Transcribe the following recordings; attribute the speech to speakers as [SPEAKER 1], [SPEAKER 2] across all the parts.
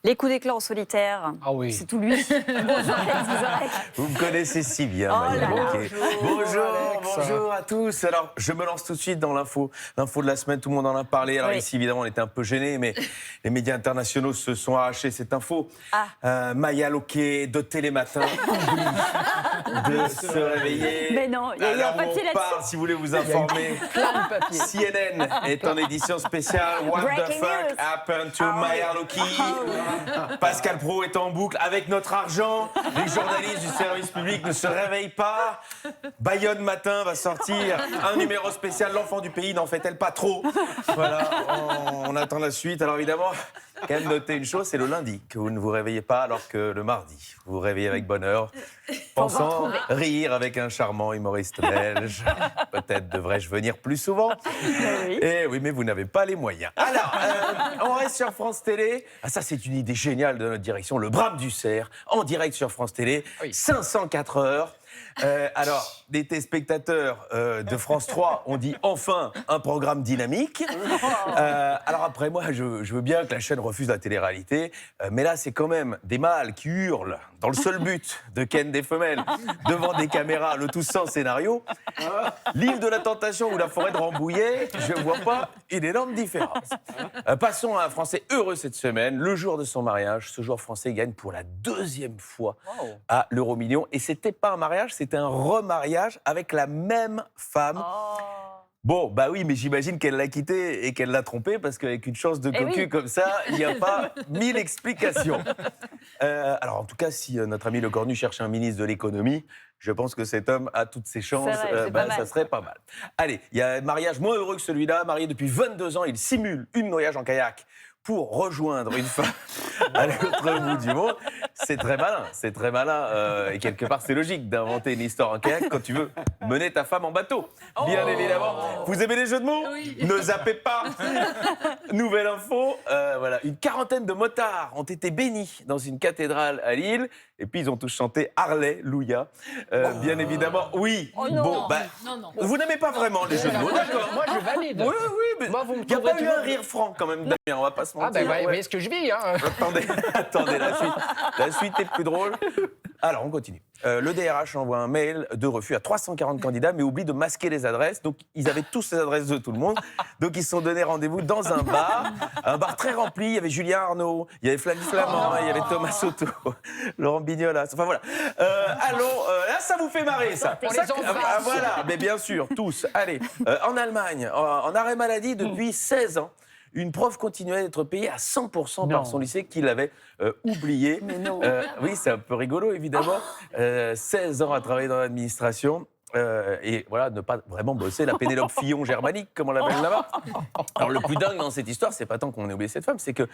[SPEAKER 1] Les coups d'éclat en solitaire.
[SPEAKER 2] Ah oui.
[SPEAKER 1] C'est tout lui. Bonjour, Alex Vizorek.
[SPEAKER 3] Vous me connaissez si bien,
[SPEAKER 1] Oh
[SPEAKER 3] Maya
[SPEAKER 1] là là.
[SPEAKER 3] Wauquiez. Bonjour à tous. Alors, je me lance tout de suite dans l'info de la semaine. Tout le monde en a parlé. Alors
[SPEAKER 1] Oui.
[SPEAKER 3] ici, évidemment, on était un peu gênés, mais les médias internationaux se sont arrachés cette info. Maya Wauquiez de Télématin de se réveiller.
[SPEAKER 1] Mais non, il y a eu un
[SPEAKER 3] Alors,
[SPEAKER 1] papier
[SPEAKER 3] on
[SPEAKER 1] là-dessus.
[SPEAKER 3] parle, si vous voulez vous informer.
[SPEAKER 2] Plein de papiers.
[SPEAKER 3] CNN est en édition spéciale. What the
[SPEAKER 1] Breaking
[SPEAKER 3] fuck
[SPEAKER 1] news.
[SPEAKER 3] happened to Maya Wauquiez? Pascal Praud est en boucle avec notre argent. Les journalistes du service public ne se réveillent pas. Bayonne Matin va sortir un numéro spécial. L'enfant du pays n'en fait-elle pas trop? Voilà, on attend la suite. Alors évidemment, quand même noter une chose, c'est le lundi que vous ne vous réveillez pas, alors que le mardi, vous vous réveillez avec bonheur, pensant rire avec un charmant humoriste belge. Peut-être devrais-je venir plus souvent.
[SPEAKER 1] Oui.
[SPEAKER 3] Eh oui, mais vous n'avez pas les moyens. Alors, on reste sur France Télé. Ah, ça, c'est une idée géniale de notre direction. Le Brame du Cerf, en direct sur France Télé.
[SPEAKER 2] Oui.
[SPEAKER 3] 504 heures. Alors, les téléspectateurs de France 3 ont dit enfin un programme dynamique. Alors après, moi, je veux bien que la chaîne refuse la télé-réalité, mais là, c'est quand même des mâles qui hurlent dans le seul but de ken des femelles devant des caméras, le tout sans scénario. L'île de la Tentation ou la forêt de Rambouillet, je ne vois pas une énorme différence. Passons à un Français heureux cette semaine. Le jour de son mariage, ce joueur français gagne pour la deuxième fois à l'Euro-Million. Et c'était pas un mariage, c'était un remariage avec la même femme. Bon, bah oui, mais j'imagine qu'elle l'a quitté et qu'elle l'a trompé, parce qu'avec une chance de cocu
[SPEAKER 1] oui.
[SPEAKER 3] comme ça, il n'y a pas 1000 explications. Alors, en tout cas, si notre ami Le Cornu cherche un ministre de l'économie, je pense que cet homme a toutes ses chances.
[SPEAKER 1] C'est vrai, c'est pas mal.
[SPEAKER 3] Ça serait pas mal. Allez, il y a un mariage moins heureux que celui-là. Marié depuis 22 ans, il simule une noyage en kayak pour rejoindre une femme à l'autre bout du monde. C'est très malin, et quelque part, c'est logique d'inventer une histoire en kayak quand tu veux mener ta femme en bateau. Bien évidemment. Vous aimez les jeux de mots? Ne zappez pas. Nouvelle info, voilà, une quarantaine de motards ont été bénis dans une cathédrale à Lille, et puis ils ont tous chanté Alléluia. Bien évidemment, oui.
[SPEAKER 1] Oh non.
[SPEAKER 3] Bon, bah,
[SPEAKER 4] Non.
[SPEAKER 3] vous n'aimez pas vraiment les jeux de mots, d'accord?
[SPEAKER 2] Moi, je valide.
[SPEAKER 3] Oui, mais
[SPEAKER 2] Moi, vous me
[SPEAKER 3] il n'y a
[SPEAKER 2] trouverez
[SPEAKER 3] pas eu
[SPEAKER 2] toujours-
[SPEAKER 3] un rire franc quand même, Damien, on va pas se mentir.
[SPEAKER 2] Ah, ben,
[SPEAKER 3] Ouais.
[SPEAKER 2] voyez ce que je vis, hein.
[SPEAKER 3] Attendez, la suite est plus drôle. Alors, on continue. Le DRH envoie un mail de refus à 340 candidats, mais oublie de masquer les adresses. Donc, ils avaient tous les adresses de tout le monde. Donc, ils se sont donné rendez-vous dans un bar très rempli. Il y avait Julien Arnaud, il y avait Flavie Flamand, il y avait Thomas Soto, Laurent Bignolas. Enfin, voilà. Là, ça vous fait marrer, ça.
[SPEAKER 2] On
[SPEAKER 3] Ça,
[SPEAKER 2] les embrasse.
[SPEAKER 3] voilà, mais bien sûr, tous. Allez, en Allemagne, en arrêt maladie depuis 16 ans, une prof continuait d'être payée à 100% par son lycée qui l'avait oublié.
[SPEAKER 1] Mais non.
[SPEAKER 3] Oui, c'est un peu rigolo, évidemment. 16 ans à travailler dans l'administration. Et voilà, ne pas vraiment bosser la Pénélope Fillon germanique, comme on l'appelle là-bas. Alors, le plus dingue dans cette histoire, c'est pas tant qu'on ait oublié cette femme, c'est que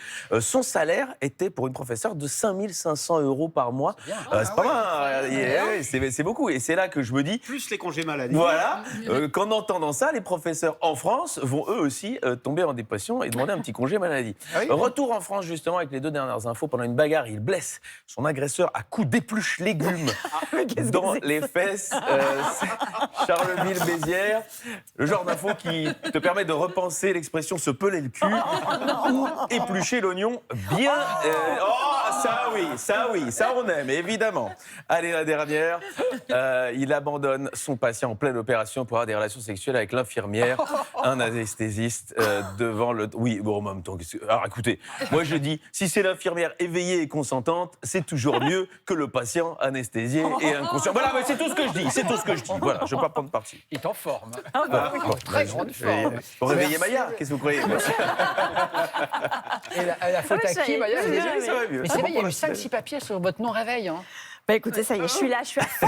[SPEAKER 3] son salaire était pour une professeure de 5500 € par mois. C'est pas mal, hein. C'est beaucoup. Et c'est là que je me dis,
[SPEAKER 5] Plus les congés maladie.
[SPEAKER 3] voilà, qu'en entendant ça, les professeurs en France vont eux aussi tomber en dépression et demander un petit congé maladie. Retour en France, justement, avec les deux dernières infos. Pendant une bagarre, il blesse son agresseur à coups d'épluche légumes dans les fesses. Charleville-Mézières, le genre d'info qui te permet de repenser l'expression se peler le cul ou éplucher l'oignon bien. Ça on aime, évidemment. Allez, la dernière. Il abandonne son patient en pleine opération pour avoir des relations sexuelles avec l'infirmière, un anesthésiste devant le. Oui, bon, en même temps. Alors écoutez, moi je dis, si c'est l'infirmière éveillée et consentante, c'est toujours mieux que le patient anesthésié et inconscient. Voilà, mais c'est tout ce que je dis, Voilà, je ne veux pas prendre parti.
[SPEAKER 2] Il est en forme.
[SPEAKER 3] Voilà.
[SPEAKER 2] Très grande forme.
[SPEAKER 3] Pour réveiller Maya, qu'est-ce que vous croyez?
[SPEAKER 2] Et la faute à qui, Maya?
[SPEAKER 1] Oui,
[SPEAKER 3] Ça va mieux.
[SPEAKER 2] Mais c'est vrai, il y a eu 5-6 papiers sur votre non-réveil. Hein.
[SPEAKER 1] Bah écoutez, ça y est, je suis là, je suis à fond.